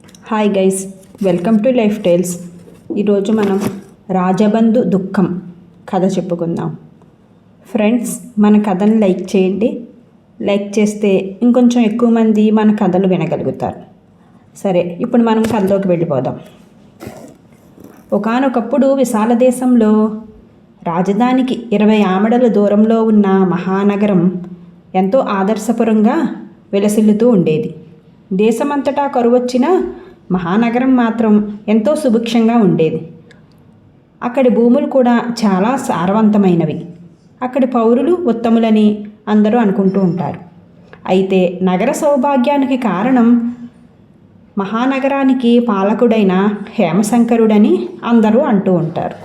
Hi guys, welcome to life tiles. ఈరోజు మనం రాజబంధు దుఃఖం కథ చెప్పుకుందాం. ఫ్రెండ్స్, మన కథను లైక్ చేయండి. లైక్ చేస్తే ఇంకొంచెం ఎక్కువ మంది మన కథలు వినగలుగుతారు. సరే, ఇప్పుడు మనం కథలోకి వెళ్ళిపోదాం. ఒకానొకప్పుడు విశాల దేశంలో రాజధానికి 20 ఆమడల దూరంలో ఉన్న మహానగరం ఎంతో ఆదర్శపురంగా విలసిల్లుతూ ఉండేది. దేశమంతటా కరువొచ్చినా మహానగరం మాత్రం ఎంతో సుభిక్షంగా ఉండేది. అక్కడి భూములు కూడా చాలా సారవంతమైనవి. అక్కడి పౌరులు ఉత్తములని అందరూ అనుకుంటూ ఉంటారు. అయితే నగర సౌభాగ్యానికి కారణం మహానగరానికి పాలకుడైన హేమశంకరుడని అందరూ అంటూ ఉంటారు.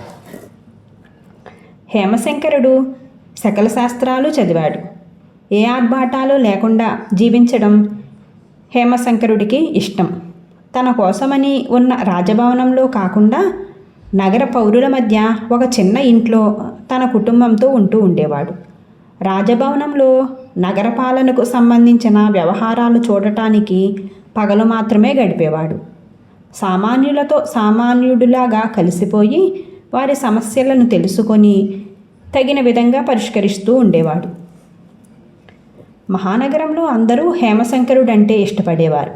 హేమశంకరుడు సకల శాస్త్రాలు చదివాడు. ఏ ఆర్భాటాలు లేకుండా జీవించడం హేమశంకరుడికి ఇష్టం. తన కోసమని ఉన్న రాజభవనంలో కాకుండా నగర పౌరుల మధ్య ఒక చిన్న ఇంట్లో తన కుటుంబంతో ఉంటూ ఉండేవాడు. రాజభవనంలో నగర పాలనకు సంబంధించిన వ్యవహారాలు చూడటానికి పగలు మాత్రమే గడిపేవాడు. సామాన్యులతో సామాన్యుడిలాగా కలిసిపోయి వారి సమస్యలను తెలుసుకొని తగిన విధంగా పరిష్కరిస్తూ ఉండేవాడు. మహానగరంలో అందరూ హేమశంకరుడంటే ఇష్టపడేవారు,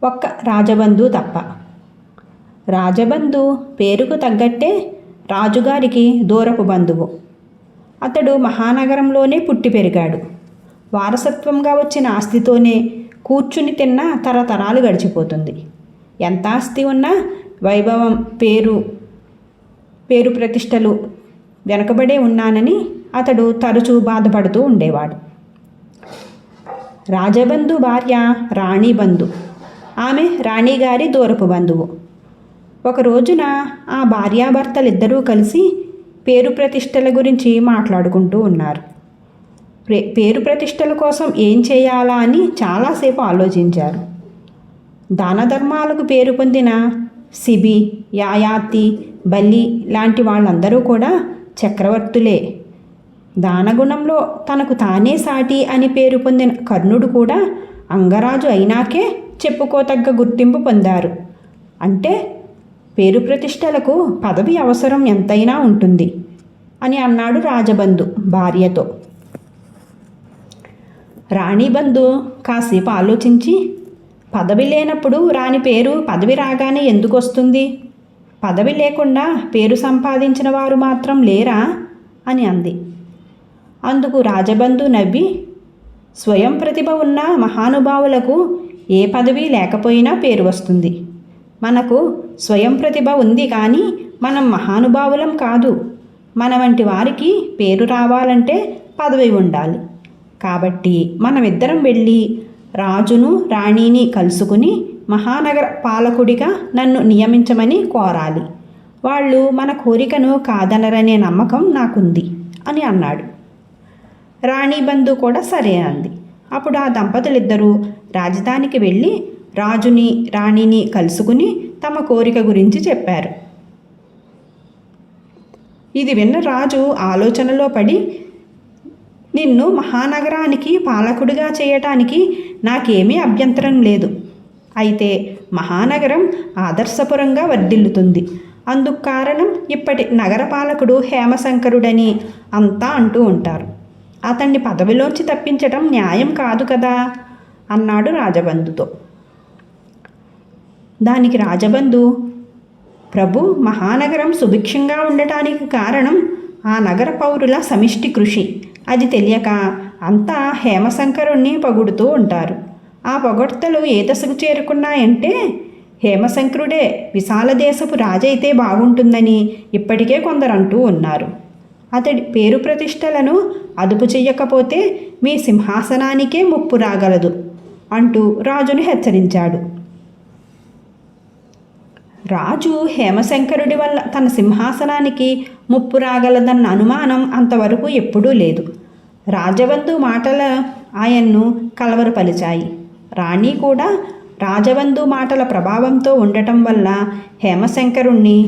ఒక్క రాజబంధు తప్ప. రాజబంధు పేరుకు తగ్గట్టే రాజుగారికి దూరపు బంధువు. అతడు మహానగరంలోనే పుట్టి పెరిగాడు. వారసత్వంగా వచ్చిన ఆస్తితోనే కూర్చుని తిన్న తరతరాలు గడిచిపోతుంది. ఎంత ఆస్తి ఉన్నా వైభవం, పేరు ప్రతిష్టలు వెనకబడే ఉన్నానని అతడు తరచూ బాధపడుతూ ఉండేవాడు. రాజబంధు భార్య రాణిబంధు. ఆమె రాణిగారి దూరపు బంధువు. ఒక రోజున ఆ భార్యాభర్తలిద్దరూ కలిసి పేరు ప్రతిష్టల గురించి మాట్లాడుకుంటూ ఉన్నారు. పేరు ప్రతిష్టల కోసం ఏం చేయాలా అని చాలాసేపు ఆలోచించారు. దాన ధర్మాలకు పేరు పొందిన సిబి, యాయాతి, బల్లి లాంటి వాళ్ళందరూ కూడా చక్రవర్తులే. దానగుణంలో తనకు తానే సాటి అని పేరు పొందిన కర్ణుడు కూడా అంగరాజు అయినాకే చెప్పుకోతగ్గ గుర్తింపు పొందారు. అంటే పేరు ప్రతిష్టలకు పదవి అవసరం ఎంతైనా ఉంటుంది అని అన్నాడు రాజబంధు భార్యతో. రాణిబంధు కాసేపు ఆలోచించి, పదవి లేనప్పుడు రాని పేరు పదవి రాగానే ఎందుకు వస్తుంది? పదవి లేకుండా పేరు సంపాదించిన వారు మాత్రం లేరా అని అంది. అందుకు రాజబంధు నవ్వి, స్వయం ప్రతిభ ఉన్న మహానుభావులకు ఏ పదవి లేకపోయినా పేరు వస్తుంది. మనకు స్వయం ప్రతిభ ఉంది కానీ మనం మహానుభావులం కాదు. మన వంటి వారికి పేరు రావాలంటే పదవి ఉండాలి. కాబట్టి మనమిద్దరం వెళ్ళి రాజును రాణిని కలుసుకుని మహానగర పాలకుడిగా నన్ను నియమించమని కోరాలి. వాళ్ళు మన కోరికను కాదనరనే నమ్మకం నాకుంది అని అన్నాడు. రాణిబంధు కూడా సరే అంది. అప్పుడు ఆ దంపతులిద్దరూ రాజధానికి వెళ్ళి రాజుని రాణిని కలుసుకుని తమ కోరిక గురించి చెప్పారు. ఇది విన్న రాజు ఆలోచనలో పడి, నిన్ను మహానగరానికి పాలకుడిగా చేయటానికి నాకేమీ అభ్యంతరం లేదు. అయితే మహానగరం ఆదర్శపురంగా వర్ధిల్లుతుంది. అందుకు కారణం ఇప్పటి నగర పాలకుడు హేమశంకరుడని అంతా అంటూ ఉంటారు. అతన్ని పదవిలోంచి తప్పించటం న్యాయం కాదు కదా అన్నాడు రాజబంధుతో. దానికి రాజబంధు, ప్రభు, మహానగరం సుభిక్షంగా ఉండటానికి కారణం ఆ నగర పౌరుల సమిష్టి కృషి. అది తెలియక అంతా హేమశంకరుణ్ణి పొగుడుతూ ఉంటారు. ఆ పొగడ్తలు ఏ దశకు చేరుకున్నాయంటే హేమశంకరుడే విశాల దేశపు రాజైతే బాగుంటుందని ఇప్పటికే కొందరు అంటూ ఉన్నారు. అతడి పేరు ప్రతిష్టలను అదుపు చెయ్యకపోతే మీ సింహాసనానికే ముప్పు రాగలదు అంటూ రాజును హెచ్చరించాడు. రాజు హేమశంకరుడి వల్ల తన సింహాసనానికి ముప్పు రాగలదన్న అనుమానం అంతవరకు ఎప్పుడూ లేదు. రాజబంధు మాటలు ఆయన్ను కలవరపరిచాయి. రాణి కూడా రాజబంధు మాటల ప్రభావంతో ఉండటం వల్ల హేమశంకరుణ్ణి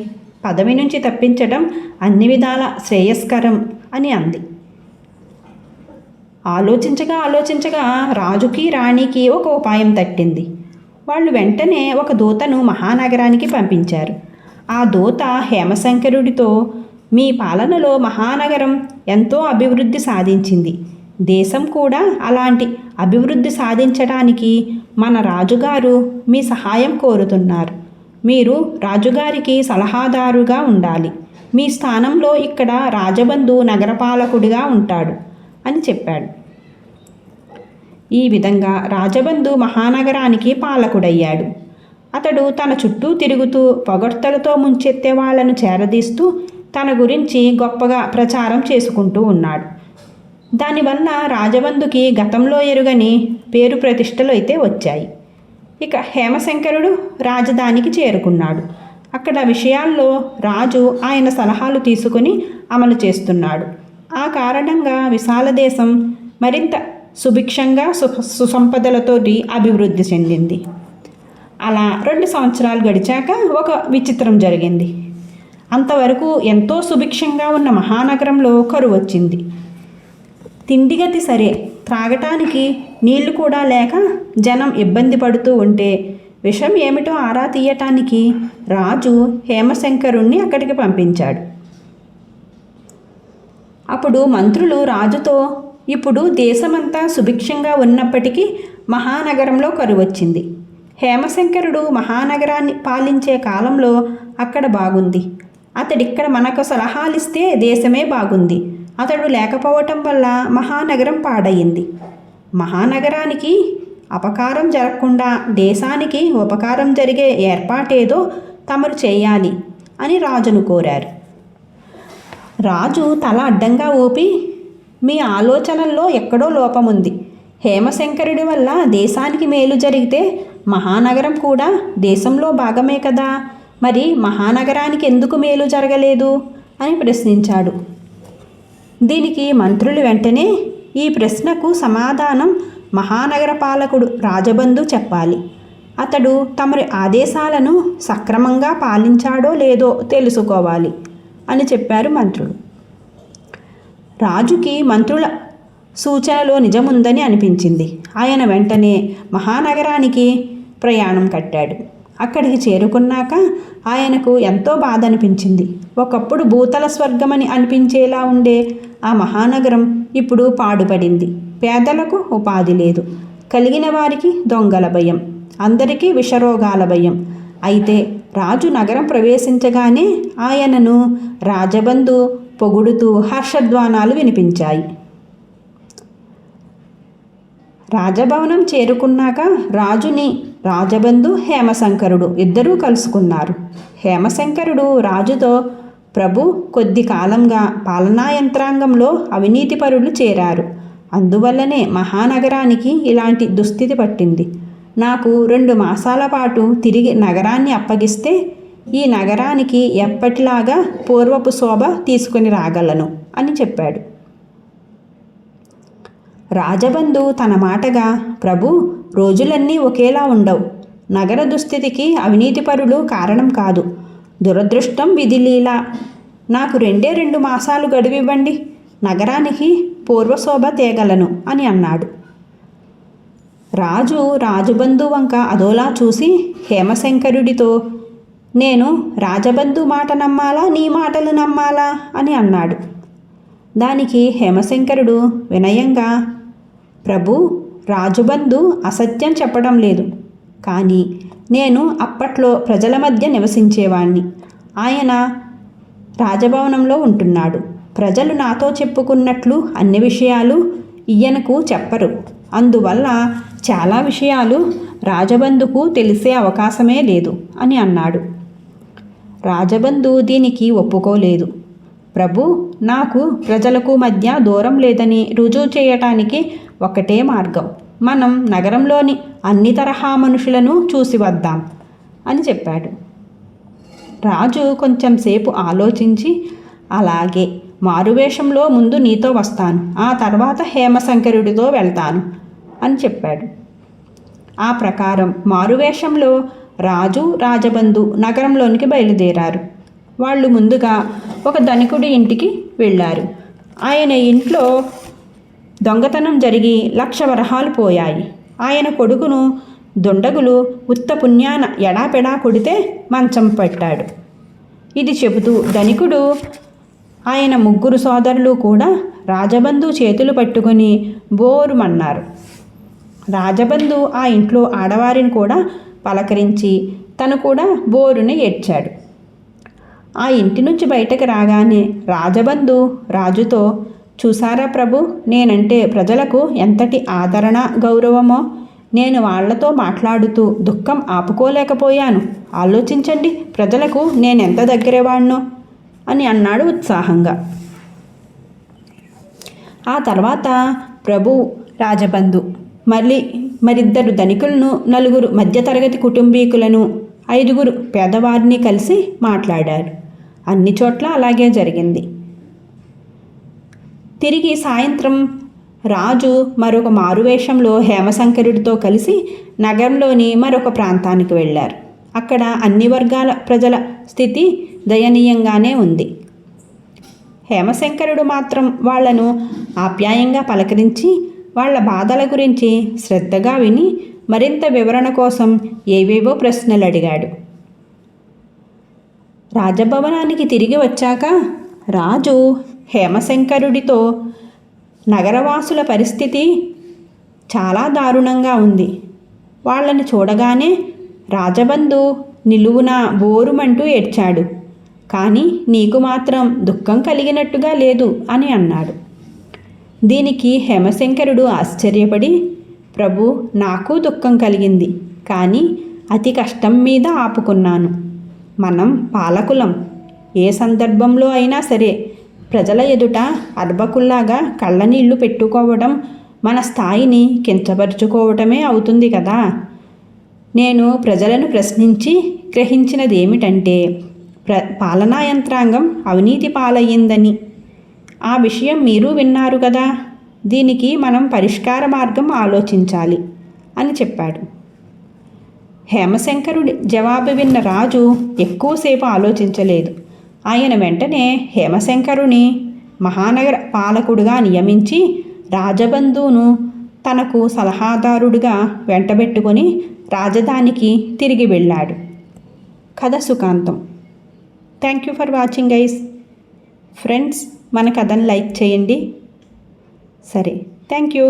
పదవి నుంచి తప్పించడం అన్ని విధాల శ్రేయస్కరం అని అంది. ఆలోచించగా రాజుకి రాణికి ఒక ఉపాయం తట్టింది. వాళ్ళు వెంటనే ఒక దూతను మహానగరానికి పంపించారు. ఆ దూత హేమశంకరుడితో, మీ పాలనలో మహానగరం ఎంతో అభివృద్ధి సాధించింది. దేశం కూడా అలాంటి అభివృద్ధి సాధించడానికి మన రాజుగారు మీ సహాయం కోరుతున్నారు. మీరు రాజుగారికి సలహాదారుగా ఉండాలి. మీ స్థానంలో ఇక్కడ రాజబంధు నగరపాలకుడిగా ఉంటాడు అని చెప్పాడు. ఈ విధంగా రాజబంధు మహానగరానికి పాలకుడయ్యాడు. అతడు తన చుట్టూ తిరుగుతూ పొగడ్తలతో ముంచెత్తే వాళ్లను చేరదీస్తూ తన గురించి గొప్పగా ప్రచారం చేసుకుంటూ ఉన్నాడు. దానివల్ల రాజబంధుకి గతంలో ఎరుగని పేరు ప్రతిష్టలు అయితే వచ్చాయి. ఇక హేమశంకరుడు రాజధానికి చేరుకున్నాడు. అక్కడ విషయాల్లో రాజు ఆయన సలహాలు తీసుకుని అమలు చేస్తున్నాడు. ఆ కారణంగా విశాల దేశం మరింత సుభిక్షంగా సుసంపదలతోటి అభివృద్ధి చెందింది. అలా 2 సంవత్సరాలు గడిచాక ఒక విచిత్రం జరిగింది. అంతవరకు ఎంతో సుభిక్షంగా ఉన్న మహానగరంలో కరువు వచ్చింది. తిండిగతి సరే, త్రాగటానికి నీళ్లు కూడా లేక జనం ఇబ్బంది పడుతూ ఉంటే విషయం ఏమిటో ఆరా తీయటానికి రాజు హేమశంకరుణ్ణి అక్కడికి పంపించాడు. అప్పుడు మంత్రులు రాజుతో, ఇప్పుడు దేశమంతా సుభిక్షంగా ఉన్నప్పటికీ మహానగరంలో కరువు వచ్చింది. హేమశంకరుడు మహానగరాన్ని పాలించే కాలంలో అక్కడ బాగుంది. అతడిక్కడ మనకు సలహాలిస్తే దేశమే బాగుంది. అతడు లేకపోవటం వల్ల మహానగరం పాడయింది. మహానగరానికి అపకారం జరగకుండా దేశానికి ఉపకారం జరిగే ఏర్పాటేదో తమరు చేయాలి అని రాజును కోరారు. రాజు తల అడ్డంగా ఊపి, మీ ఆలోచనల్లో ఎక్కడో లోపముంది. హేమశంకరుడి వల్ల దేశానికి మేలు జరిగితే మహానగరం కూడా దేశంలో భాగమే కదా, మరి మహానగరానికి ఎందుకు మేలు జరగలేదు అని ప్రశ్నించాడు. దీనికి మంత్రులు వెంటనే, ఈ ప్రశ్నకు సమాధానం మహానగర పాలకుడు రాజబంధు చెప్పాలి. అతడు తమరి ఆదేశాలను సక్రమంగా పాలించాడో లేదో తెలుసుకోవాలి అని చెప్పారు మంత్రులు. రాజుకి మంత్రుల సూచనలో నిజముందని అనిపించింది. ఆయన వెంటనే మహానగరానికి ప్రయాణం కట్టాడు. అక్కడికి చేరుకున్నాక ఆయనకు ఎంతో బాధ అనిపించింది. ఒకప్పుడు భూతల స్వర్గమని అనిపించేలా ఉండే ఆ మహానగరం ఇప్పుడు పాడుపడింది. పేదలకు ఉపాధి లేదు, కలిగిన వారికి దొంగల భయం, అందరికీ విషరోగాల భయం. అయితే రాజు నగరం ప్రవేశించగానే ఆయనను రాజబంధు పొగుడుతూ హర్షధ్వానాలు వినిపించాయి. రాజభవనం చేరుకున్నాక రాజుని రాజబంధు హేమశంకరుడు ఇద్దరూ కలుసుకున్నారు. హేమశంకరుడు రాజుతో, ప్రభు, కొద్ది కాలంగా పాలనా యంత్రాంగంలో అవినీతిపరులు చేరారు. అందువల్లనే మహానగరానికి ఇలాంటి దుస్థితి పట్టింది. నాకు 2 మాసాల పాటు తిరిగి నగరాన్ని అప్పగిస్తే ఈ నగరానికి ఎప్పటిలాగా పూర్వపు శోభ తీసుకుని రాగలను అని చెప్పాడు. రాజబంధు తన మాటగా, ప్రభు, రోజులన్నీ ఒకేలా ఉండవు. నగర దుస్థితికి అవినీతిపరులు కారణం కాదు, దురదృష్టం విధిలీల. నాకు 2 మాసాలు గడువివ్వండి, నగరానికి పూర్వశోభ తేగలను అని అన్నాడు. రాజబంధు వంక అదోలా చూసి హేమశంకరుడితో, నేను రాజబంధు మాట నమ్మాలా, నీ మాటలు నమ్మాలా అని అన్నాడు. దానికి హేమశంకరుడు వినయంగా, ప్రభు, రాజబంధు అసత్యం చెప్పడం లేదు. కానీ నేను అప్పట్లో ప్రజల మధ్య నివసించేవాణ్ణి. ఆయన రాజభవనంలో ఉంటున్నాడు. ప్రజలు నాతో చెప్పుకున్నట్లు అన్ని విషయాలు ఈయనకు చెప్పరు. అందువల్ల చాలా విషయాలు రాజబంధుకు తెలిసే అవకాశమే లేదు అని అన్నాడు. రాజబంధు దీనికి ఒప్పుకోలేదు. ప్రభు, నాకు ప్రజలకు మధ్య దూరం లేదని రుజువు చేయటానికి ఒకటే మార్గం. మనం నగరంలోని అన్ని తరహా మనుషులను చూసి వద్దాం అని చెప్పాడు. రాజు కొంచెం సేపు ఆలోచించి, అలాగే, మారువేషంలో ముందు నీతో వస్తాను, ఆ తర్వాత హేమశంకరుడితో వెళ్తాను అని చెప్పాడు. ఆ ప్రకారం మారువేషంలో రాజబంధు నగరంలోనికి బయలుదేరారు. వాళ్ళు ముందుగా ఒక ధనికుడి ఇంటికి వెళ్ళారు. ఆయన ఇంట్లో దొంగతనం జరిగి 1,00,000 వరహాలు పోయాయి. ఆయన కొడుకును దుండగులు ఉత్త పుణ్యాన ఎడాపెడా కొడితే మంచం పెట్టాడు. ఇది చెబుతూ ధనికుడు ఆయన ముగ్గురు సోదరులు కూడా రాజబంధు చేతులు పట్టుకొని బోరుమన్నారు. రాజబంధు ఆ ఇంట్లో ఆడవారిని కూడా పలకరించి తను కూడా బోరుని ఏడ్చాడు. ఆ ఇంటి నుంచి బయటకు రాగానే రాజబంధు రాజుతో, చూసారా ప్రభు, నేనంటే ప్రజలకు ఎంతటి ఆదరణ గౌరవమో. నేను వాళ్లతో మాట్లాడుతూ దుఃఖం ఆపుకోలేకపోయాను. ఆలోచించండి, ప్రజలకు నేనెంత దగ్గరవాణ్ణో అని అన్నాడు ఉత్సాహంగా. ఆ తర్వాత ప్రభు రాజబంధు మరిద్దరు ధనికులను, 4 మధ్యతరగతి కుటుంబీకులను, 5 పేదవారిని కలిసి మాట్లాడారు. అన్ని చోట్ల అలాగే జరిగింది. తిరిగి సాయంత్రం రాజు మరొక మారువేషంలో హేమశంకరుడితో కలిసి నగరంలోని మరొక ప్రాంతానికి వెళ్ళారు. అక్కడ అన్ని వర్గాల ప్రజల స్థితి దయనీయంగానే ఉంది. హేమశంకరుడు మాత్రం వాళ్లను ఆప్యాయంగా పలకరించి వాళ్ల బాధల గురించి శ్రద్ధగా విని మరింత వివరణ కోసం ఏవేవో ప్రశ్నలు అడిగాడు. రాజభవనానికి తిరిగి వచ్చాక రాజు హేమశంకరుడితో, నగరవాసుల పరిస్థితి చాలా దారుణంగా ఉంది. వాళ్ళని చూడగానే రాజబంధు నిలువున బోరుమంటూ ఏడ్చాడు. కానీ నీకు మాత్రం దుఃఖం కలిగినట్టుగా లేదు అని అన్నాడు. దీనికి హేమశంకరుడు ఆశ్చర్యపడి, ప్రభు, నాకు దుఃఖం కలిగింది, కానీ అతి కష్టం మీద ఆపుకున్నాను. మనం పాలకులం. ఏ సందర్భంలో అయినా సరే ప్రజల ఎదుట అర్భకుల్లాగా కళ్ళనీళ్లు పెట్టుకోవడం మన స్థాయిని కించపరుచుకోవటమే అవుతుంది కదా. నేను ప్రజలను ప్రశ్నించి గ్రహించినదేమిటంటే పాలనా యంత్రాంగం అవినీతి పాలయ్యిందని. ఆ విషయం మీరు విన్నారు కదా. దీనికి మనం పరిష్కార మార్గం ఆలోచించాలి అని చెప్పాడు. హేమశంకరుడి జవాబు విన్న రాజు ఎక్కువసేపు ఆలోచించలేదు. ఆయన వెంటనే హేమశంకరుని మహానగర పాలకుడుగా నియమించి రాజబంధువును తనకు సలహాదారుడిగా వెంటబెట్టుకొని రాజధానికి తిరిగి వెళ్ళాడు. కథ సుఖాంతం. Thank you for watching guys. Friends, మన కథను లైక్ చేయండి. సరే, థ్యాంక్ యూ.